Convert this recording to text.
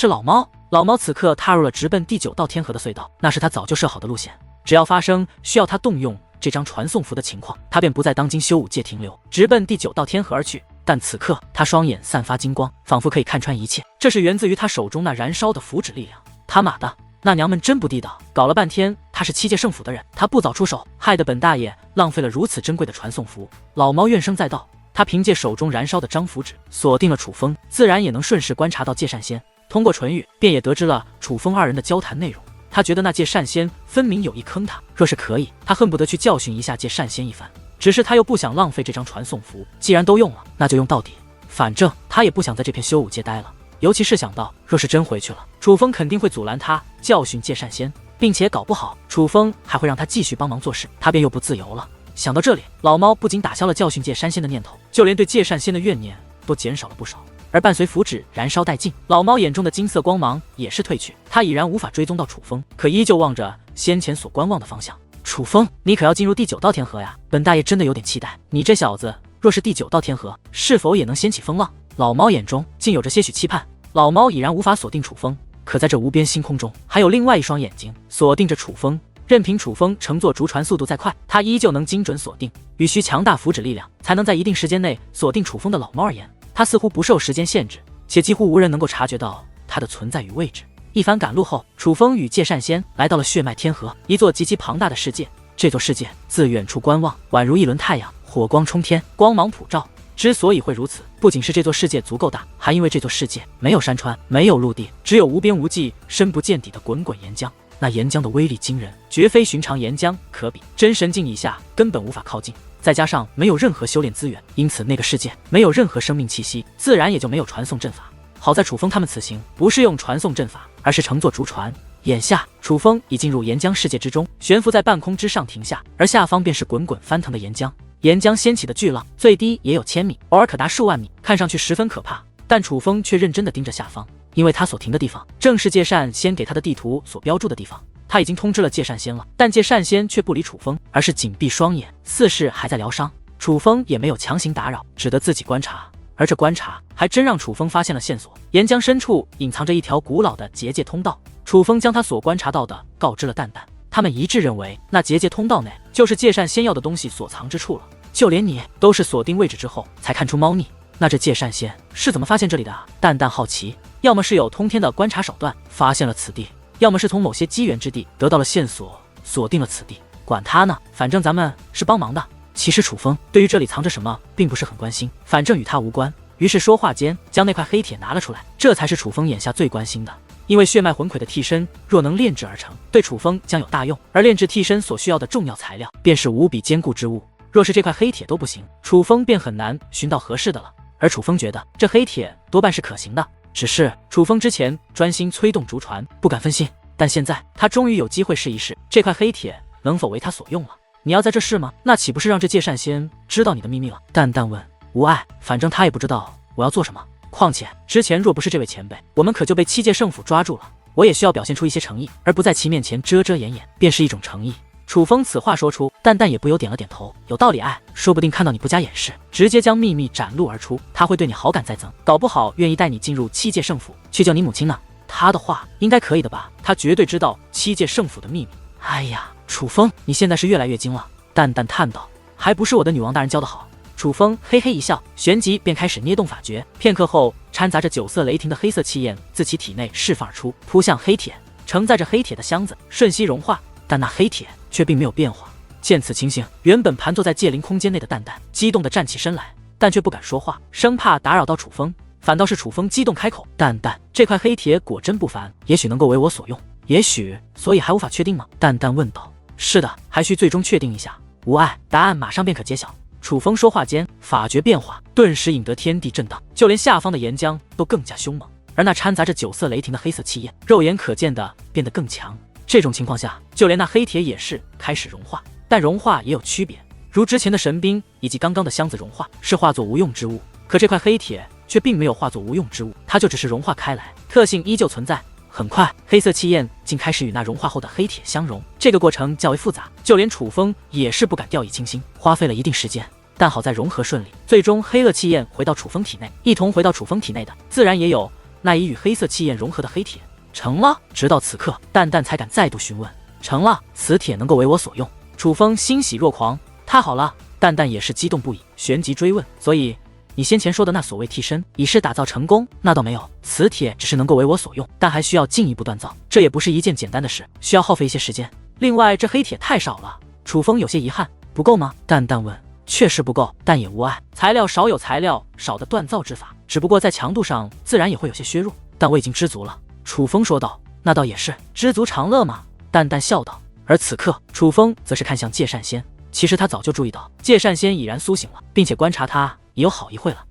是老猫。老猫此刻踏入了直奔第9道天河的隧道，那是他早就设好的路线。只要发生需要他动用这张传送符的情况，他便不在当今修武界停留，直奔第9道天河而去。但此刻他双眼散发金光，仿佛可以看穿一切，这是源自于他手中那燃烧的符纸力量。他妈的，那娘们真不地道！搞了半天他是7界圣府的人，他不早出手，害得本大爷浪费了如此珍贵的传送符。老猫怨声载道，他凭借手中燃烧的张符纸锁定了楚风，自然也能顺势观察到界善仙。通过唇语，便也得知了楚风二人的交谈内容。他觉得那界善仙分明有意坑他，若是可以，他恨不得去教训一下界善仙一番。只是他又不想浪费这张传送符，既然都用了，那就用到底。反正他也不想在这片修武界待了，尤其是想到若是真回去了，楚风肯定会阻拦他教训界善仙，并且搞不好楚风还会让他继续帮忙做事，他便又不自由了。想到这里，老猫不仅打消了教训界善仙的念头，就连对界善仙的怨念都减少了不少。而伴随符纸燃烧殆尽，老猫眼中的金色光芒也是褪去，他已然无法追踪到楚风，可依旧望着先前所观望的方向。楚风，你可要进入第9道天河呀！本大爷真的有点期待，你这小子若是第9道天河，是否也能掀起风浪？老猫眼中竟有着些许期盼。老猫已然无法锁定楚风，可在这无边星空中，还有另外一双眼睛锁定着楚风。任凭楚风乘坐竹船速度再快，他依旧能精准锁定。与需强大符纸力量才能在一定时间内锁定楚风的老猫而言，他似乎不受时间限制，且几乎无人能够察觉到他的存在与位置。一番赶路后，楚风与界善仙来到了血脉天河，一座极其庞大的世界。这座世界自远处观望，宛如一轮太阳，火光冲天，光芒普照。之所以会如此，不仅是这座世界足够大，还因为这座世界没有山川，没有陆地，只有无边无际、深不见底的滚滚岩浆。那岩浆的威力惊人，绝非寻常岩浆可比，真神境以下根本无法靠近。再加上没有任何修炼资源，因此那个世界没有任何生命气息，自然也就没有传送阵法。好在楚风他们此行不是用传送阵法，而是乘坐竹船。眼下楚风已进入岩浆世界之中，悬浮在半空之上停下，而下方便是滚滚翻腾的岩浆。岩浆掀起的巨浪最低也有1000米，偶尔可达数万米，看上去十分可怕。但楚风却认真地盯着下方，因为他所停的地方正是界善仙给他的地图所标注的地方。他已经通知了界善仙了，但界善仙却不理楚风，而是紧闭双眼，似是还在疗伤。楚风也没有强行打扰，只得自己观察。而这观察还真让楚风发现了线索，岩浆深处隐藏着一条古老的结界通道。楚风将他所观察到的告知了蛋蛋，他们一致认为那结界通道内就是界善仙要的东西所藏之处了。就连你都是锁定位置之后才看出猫腻，那这界善仙是怎么发现这里的啊？蛋蛋好奇，要么是有通天的观察手段发现了此地，要么是从某些机缘之地得到了线索，锁定了此地。管他呢，反正咱们是帮忙的。其实楚风对于这里藏着什么并不是很关心，反正与他无关。于是说话间将那块黑铁拿了出来，这才是楚风眼下最关心的。因为血脉魂魁的替身若能炼制而成，对楚风将有大用，而炼制替身所需要的重要材料便是无比坚固之物。若是这块黑铁都不行，楚风便很难寻到合适的了。而楚风觉得这黑铁多半是可行的，只是楚风之前专心催动竹船，不敢分心，但现在他终于有机会试一试这块黑铁能否为他所用了。你要在这试吗？那岂不是让这界善仙知道你的秘密了？淡淡问。无碍，反正他也不知道我要做什么。况且之前若不是这位前辈，我们可就被7界圣府抓住了。我也需要表现出一些诚意，而不在其面前遮遮掩掩，便是一种诚意。楚风此话说出，淡淡也不由点了点头，有道理。爱，说不定看到你不加掩饰，直接将秘密展露而出，他会对你好感再增，搞不好愿意带你进入7界圣府去救你母亲呢。他的话应该可以的吧？他绝对知道7界圣府的秘密。哎呀，楚风，你现在是越来越精了。淡淡叹道，还不是我的女王大人教得好。楚风嘿嘿一笑，旋即便开始捏动法诀。片刻后，掺杂着9色雷霆的黑色气焰自其体内释放而出，扑向黑铁。承载着黑铁的箱子瞬息融化，但那黑铁却并没有变化。见此情形，原本盘坐在界灵空间内的蛋蛋激动地站起身来，但却不敢说话，生怕打扰到楚风。反倒是楚风激动开口：“蛋蛋，这块黑铁果真不凡，也许能够为我所用。也许，所以还无法确定吗？”蛋蛋问道。“是的，还需最终确定一下。”无碍，答案马上便可揭晓。楚风说话间，法诀变化，顿时引得天地震荡，就连下方的岩浆都更加凶猛，而那掺杂着9色雷霆的黑色气焰，肉眼可见的变得更强。这种情况下，就连那黑铁也是开始融化，但融化也有区别，如之前的神兵以及刚刚的箱子融化是化作无用之物，可这块黑铁却并没有化作无用之物，它就只是融化开来，特性依旧存在。很快，黑色气焰竟开始与那融化后的黑铁相融，这个过程较为复杂，就连楚风也是不敢掉以轻心，花费了一定时间。但好在融合顺利，最终黑色气焰回到楚风体内，一同回到楚风体内的，自然也有那已与黑色气焰融合的黑铁。成了。直到此刻，蛋蛋才敢再度询问。成了，此铁能够为我所用。楚风欣喜若狂，太好了！蛋蛋也是激动不已，旋即追问：所以你先前说的那所谓替身已是打造成功？那倒没有，此铁只是能够为我所用，但还需要进一步锻造，这也不是一件简单的事，需要耗费一些时间。另外，这黑铁太少了。楚风有些遗憾，不够吗？蛋蛋问。确实不够，但也无碍。材料少有材料少的锻造之法，只不过在强度上自然也会有些削弱，但我已经知足了。楚风说道。那倒也是，知足常乐嘛。蛋蛋笑道。而此刻，楚风则是看向界善仙。其实他早就注意到界善仙已然苏醒了，并且观察他已有好一会了。